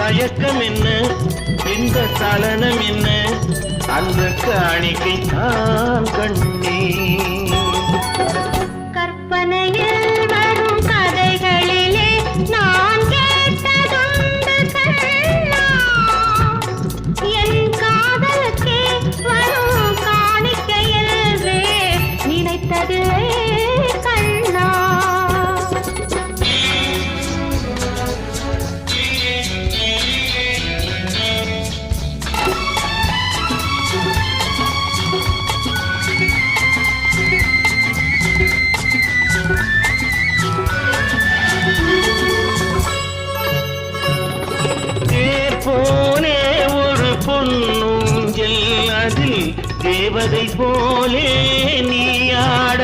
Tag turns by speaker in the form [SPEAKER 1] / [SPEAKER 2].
[SPEAKER 1] மயக்கம் என்ன, இந்த சலனம் என்ன, அந்த காணிக்கை தான் கண்ணே.
[SPEAKER 2] கற்பனையில் வரும் கதைகளிலே நான் கேட்டதுண்டு கண்ணா, என் காதலுக்கே வரும் காணிக்கையிலே நினைத்ததில்லை கண்ணா.
[SPEAKER 1] போலே ஒரு பொன்னூஞ்சல், அதில் தேவதை போலே நீ ஆட